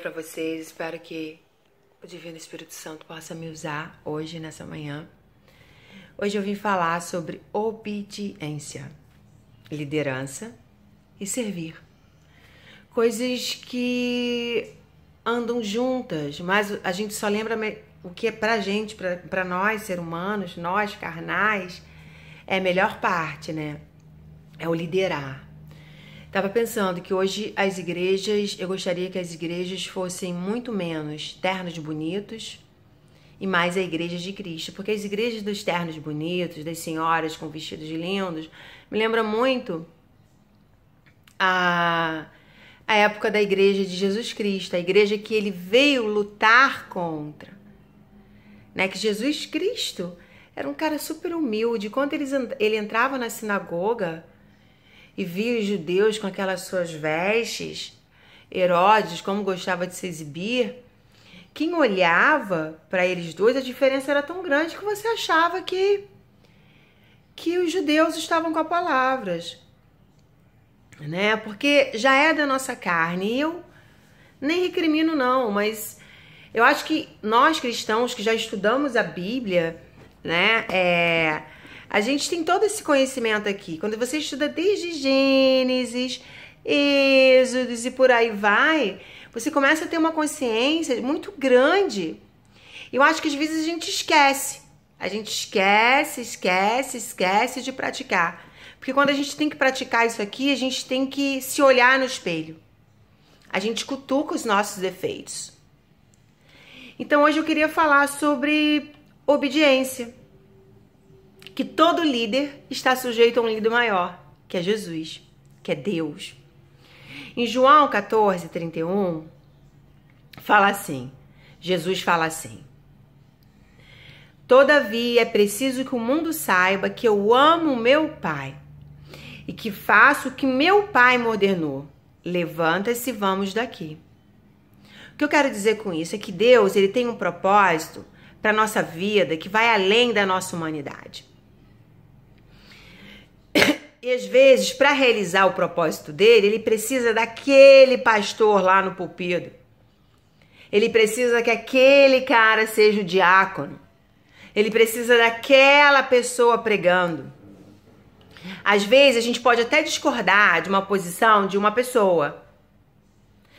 para vocês. Espero que o Divino Espírito Santo possa me usar hoje, nessa manhã. Hoje eu vim falar sobre obediência, liderança e servir. Coisas que andam juntas, mas a gente só lembra o que é pra gente, pra nós, seres humanos, nós, carnais, é a melhor parte, né? É o liderar. Tava pensando que hoje as igrejas, eu gostaria que as igrejas fossem muito menos ternos bonitos e mais a igreja de Cristo. Porque as igrejas dos ternos bonitos, das senhoras com vestidos lindos, me lembra muito a época da igreja de Jesus Cristo, a igreja que ele veio lutar contra. Né? Que Jesus Cristo era um cara super humilde. Quando ele entrava na sinagoga e via os judeus com aquelas suas vestes, Herodes, como gostava de se exibir, quem olhava para eles dois, a diferença era tão grande que você achava que os judeus estavam com as palavras, né? Porque já é da nossa carne. E eu nem recrimino não, mas eu acho que nós cristãos que já estudamos a Bíblia, né, a gente tem todo esse conhecimento aqui. Quando você estuda desde Gênesis, Êxodos e por aí vai, você começa a ter uma consciência muito grande. Eu acho que às vezes a gente esquece. A gente esquece de praticar. Porque quando a gente tem que praticar isso aqui, a gente tem que se olhar no espelho. A gente cutuca os nossos defeitos. Então hoje eu queria falar sobre obediência. Que todo líder está sujeito a um líder maior, que é Jesus, que é Deus. Em João 14:31, fala assim, Jesus fala assim: todavia é preciso que o mundo saiba que eu amo meu Pai e que faço o que meu Pai me ordenou. Levanta-se e vamos daqui. O que eu quero dizer com isso é que Deus, ele tem um propósito para a nossa vida que vai além da nossa humanidade. E às vezes, para realizar o propósito dele, ele precisa daquele pastor lá no púlpito. Ele precisa que aquele cara seja o diácono. Ele precisa daquela pessoa pregando. Às vezes, a gente pode até discordar de uma posição de uma pessoa,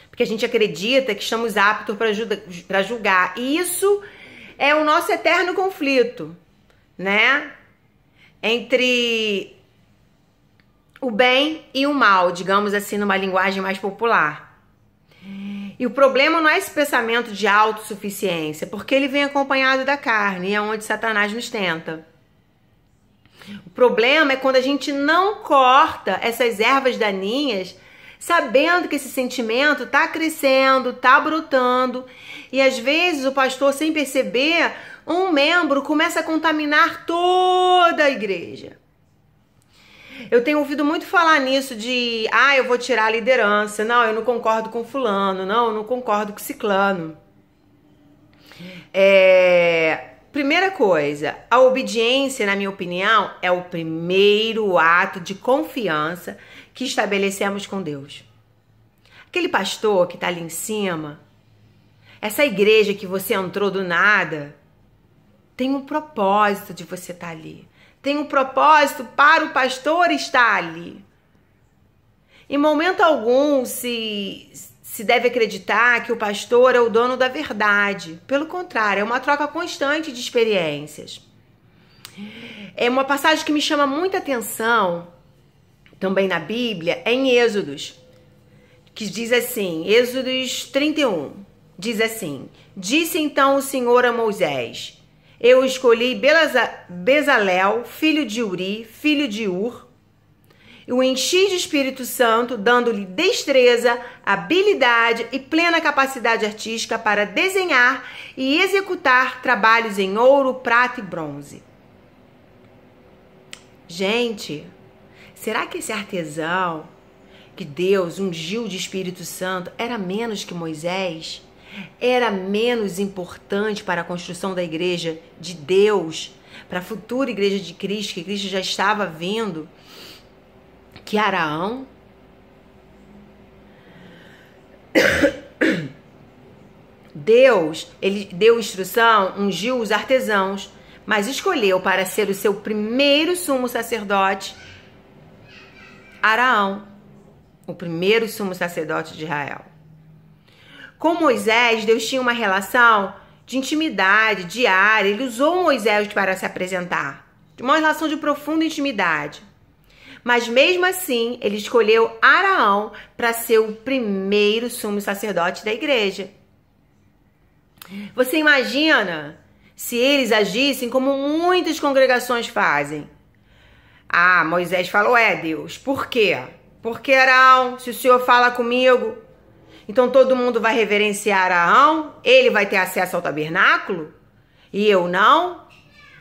porque a gente acredita que estamos aptos para julgar. E isso é o nosso eterno conflito, né? Entre o bem e o mal, digamos assim, numa linguagem mais popular. E o problema não é esse pensamento de autossuficiência, porque ele vem acompanhado da carne, e é onde Satanás nos tenta. O problema é quando a gente não corta essas ervas daninhas, sabendo que esse sentimento está crescendo, está brotando, e às vezes o pastor, sem perceber, um membro começa a contaminar toda a igreja. Eu tenho ouvido muito falar nisso de, eu vou tirar a liderança, não, eu não concordo com fulano, não, eu não concordo com ciclano. Primeira coisa, a obediência, na minha opinião, é o primeiro ato de confiança que estabelecemos com Deus. Aquele pastor que está ali em cima, essa igreja que você entrou do nada, tem um propósito de você estar ali. Tem um propósito para o pastor estar ali. Em momento algum se deve acreditar que o pastor é o dono da verdade. Pelo contrário, é uma troca constante de experiências. É uma passagem que me chama muita atenção, também na Bíblia, é em Êxodos, que diz assim, Êxodos 31, diz assim: disse então o Senhor a Moisés: eu escolhi Bezalel, filho de Uri, filho de Ur, e o enchi de Espírito Santo, dando-lhe destreza, habilidade e plena capacidade artística para desenhar e executar trabalhos em ouro, prata e bronze. Gente, será que esse artesão que Deus ungiu de Espírito Santo era menos que Moisés? Era menos importante para a construção da igreja de Deus, para a futura igreja de Cristo, que Cristo já estava vindo, que Araão? Deus, ele deu instrução, ungiu os artesãos, mas escolheu para ser o seu primeiro sumo sacerdote Araão, o primeiro sumo sacerdote de Israel. Com Moisés, Deus tinha uma relação de intimidade diária. Ele usou Moisés para se apresentar, uma relação de profunda intimidade. Mas mesmo assim, ele escolheu Araão para ser o primeiro sumo sacerdote da igreja. Você imagina se eles agissem como muitas congregações fazem? Ah, Moisés falou, Deus, por quê? Porque Araão, se o Senhor fala comigo, então todo mundo vai reverenciar Araão? Ele vai ter acesso ao tabernáculo? E eu não?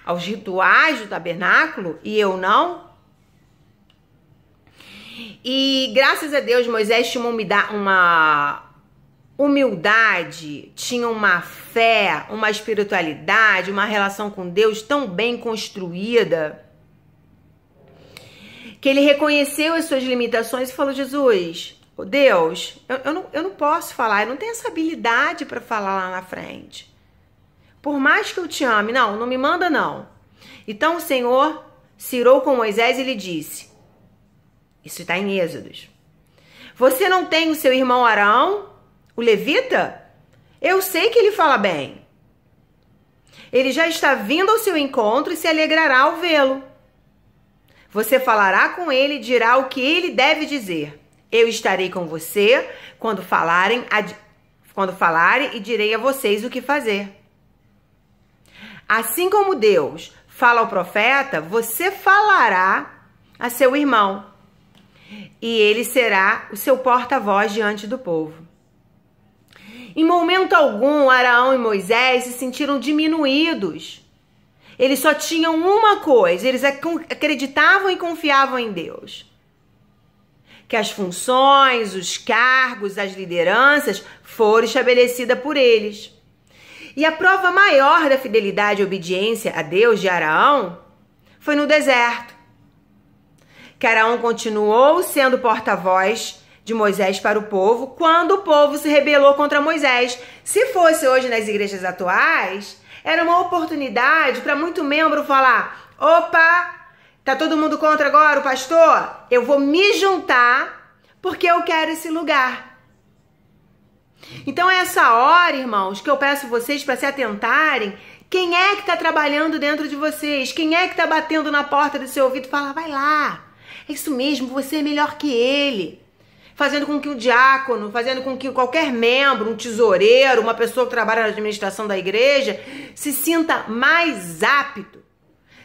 Aos rituais do tabernáculo? E eu não? E graças a Deus, Moisés tinha uma humildade, tinha uma fé, uma espiritualidade, uma relação com Deus tão bem construída, que ele reconheceu as suas limitações e falou, Jesus, Deus, eu não posso falar, eu não tenho essa habilidade para falar lá na frente. Por mais que eu te ame, não me manda não. Então o Senhor se irou com Moisés e lhe disse, isso está em Êxodos, você não tem o seu irmão Arão, o levita? Eu sei que ele fala bem. Ele já está vindo ao seu encontro e se alegrará ao vê-lo. Você falará com ele e dirá o que ele deve dizer. Eu estarei com você quando falarem e direi a vocês o que fazer. Assim como Deus fala ao profeta, você falará a seu irmão, e ele será o seu porta-voz diante do povo. Em momento algum, Araão e Moisés se sentiram diminuídos. Eles só tinham uma coisa, eles acreditavam e confiavam em Deus. Que as funções, os cargos, as lideranças foram estabelecidas por eles. E a prova maior da fidelidade e obediência a Deus de Araão foi no deserto. Que Araão continuou sendo porta-voz de Moisés para o povo quando o povo se rebelou contra Moisés. Se fosse hoje nas igrejas atuais, era uma oportunidade para muito membro falar, opa, tá todo mundo contra agora o pastor? Eu vou me juntar porque eu quero esse lugar. Então é essa hora, irmãos, que eu peço vocês para se atentarem. Quem é que está trabalhando dentro de vocês? Quem é que está batendo na porta do seu ouvido e fala, vai lá, é isso mesmo, você é melhor que ele. Fazendo com que o diácono, fazendo com que qualquer membro, um tesoureiro, uma pessoa que trabalha na administração da igreja, se sinta mais apto,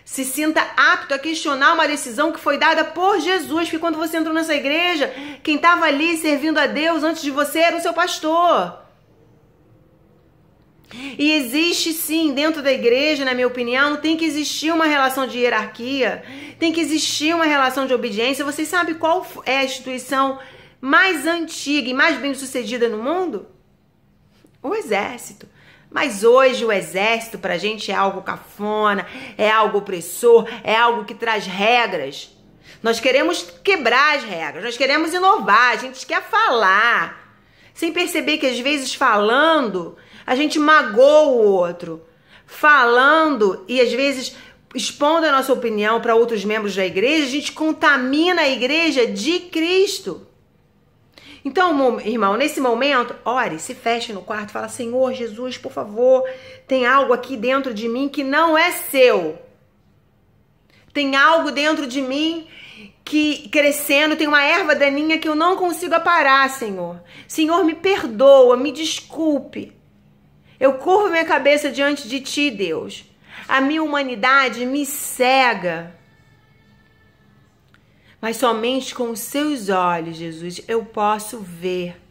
se sinta apto a questionar uma decisão que foi dada por Jesus, porque quando você entrou nessa igreja, quem estava ali servindo a Deus antes de você era o seu pastor. E existe sim, dentro da igreja, na minha opinião, tem que existir uma relação de hierarquia, tem que existir uma relação de obediência. Vocês sabem qual é a instituição mais antiga e mais bem-sucedida no mundo? O exército. Mas hoje o exército pra gente é algo cafona, é algo opressor, é algo que traz regras. Nós queremos quebrar as regras, nós queremos inovar, a gente quer falar. Sem perceber que às vezes falando, a gente magoa o outro. Falando e às vezes expondo a nossa opinião para outros membros da igreja, a gente contamina a igreja de Cristo. Então, irmão, nesse momento, ore, se feche no quarto, fala, Senhor Jesus, por favor, tem algo aqui dentro de mim que não é seu. Tem algo dentro de mim que crescendo, tem uma erva daninha que eu não consigo aparar, Senhor. Senhor, me perdoa, me desculpe. Eu curvo minha cabeça diante de Ti, Deus. A minha humanidade me cega. Mas somente com os seus olhos, Jesus, eu posso ver.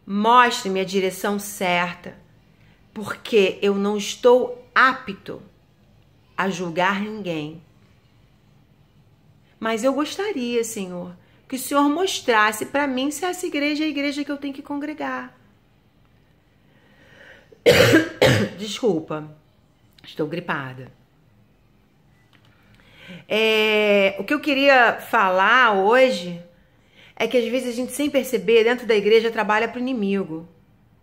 Mostre-me a direção certa, porque eu não estou apto a julgar ninguém. Mas eu gostaria, Senhor, que o Senhor mostrasse para mim se essa igreja é a igreja que eu tenho que congregar. Desculpa, estou gripada. O que eu queria falar hoje é que às vezes a gente, sem perceber, dentro da igreja trabalha para o inimigo.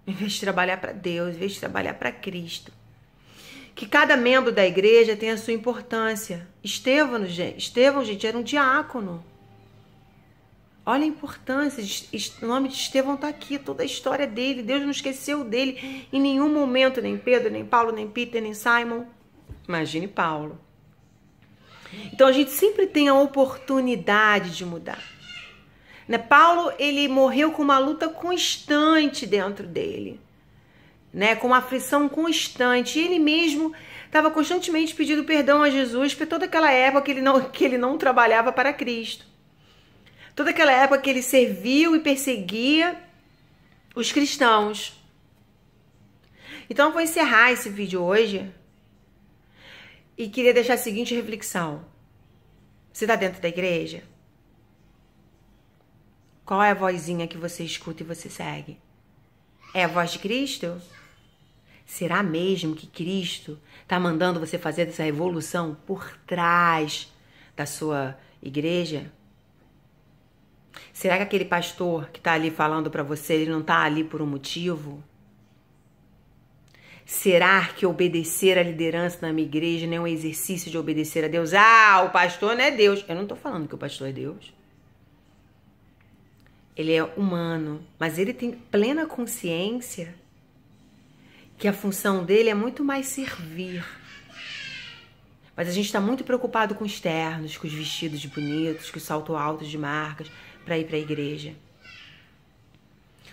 em vez de trabalhar para Deus, em vez de trabalhar para Cristo. Que cada membro da igreja tem a sua importância. Estevão, gente, era um diácono. Olha a importância, o nome de Estevão está aqui, toda a história dele. Deus não esqueceu dele em nenhum momento, nem Pedro, nem Paulo, nem Peter, nem Simon. Imagine Paulo. Então a gente sempre tem a oportunidade de mudar. Né? Paulo, ele morreu com uma luta constante dentro dele, né? Com uma aflição constante. E ele mesmo estava constantemente pedindo perdão a Jesus por toda aquela época que ele não trabalhava para Cristo. Toda aquela época que ele serviu e perseguia os cristãos. Então eu vou encerrar esse vídeo hoje e queria deixar a seguinte reflexão. Você está dentro da igreja? Qual é a vozinha que você escuta e você segue? É a voz de Cristo? Será mesmo que Cristo está mandando você fazer essa revolução por trás da sua igreja? Será que aquele pastor que está ali falando para você, ele não está ali por um motivo? Será que obedecer à liderança na minha igreja não é um exercício de obedecer a Deus? Ah, o pastor não é Deus. Eu não estou falando que o pastor é Deus. Ele é humano, mas ele tem plena consciência que a função dele é muito mais servir. Mas a gente está muito preocupado com os ternos, com os vestidos bonitos, com os saltos altos de marcas para ir para a igreja.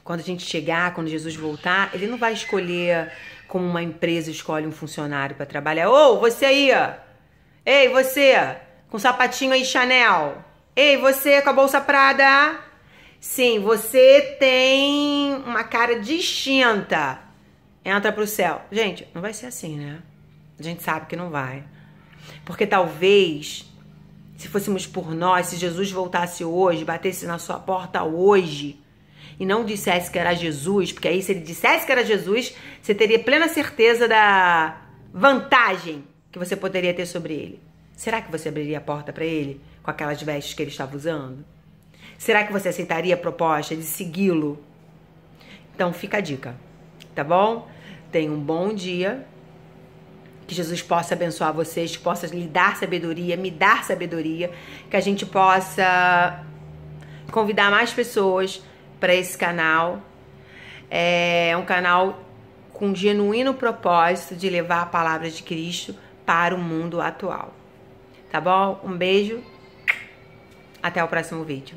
Quando a gente chegar, quando Jesus voltar, ele não vai escolher como uma empresa escolhe um funcionário para trabalhar. Ô, você aí, ó. Ei, você, com sapatinho aí Chanel. Ei, você com a bolsa Prada. Sim, você tem uma cara distinta. Entra pro céu. Gente, não vai ser assim, né? A gente sabe que não vai. Porque talvez, se fôssemos por nós, se Jesus voltasse hoje, batesse na sua porta hoje e não dissesse que era Jesus, porque aí se ele dissesse que era Jesus, você teria plena certeza da vantagem que você poderia ter sobre ele. Será que você abriria a porta para ele com aquelas vestes que ele estava usando? Será que você aceitaria a proposta de segui-lo? Então fica a dica, tá bom? Tenha um bom dia. Que Jesus possa abençoar vocês, que possa lhe dar sabedoria, me dar sabedoria, que a gente possa convidar mais pessoas para esse canal. É um canal com genuíno propósito de levar a palavra de Cristo para o mundo atual. Tá bom? Um beijo. Até o próximo vídeo.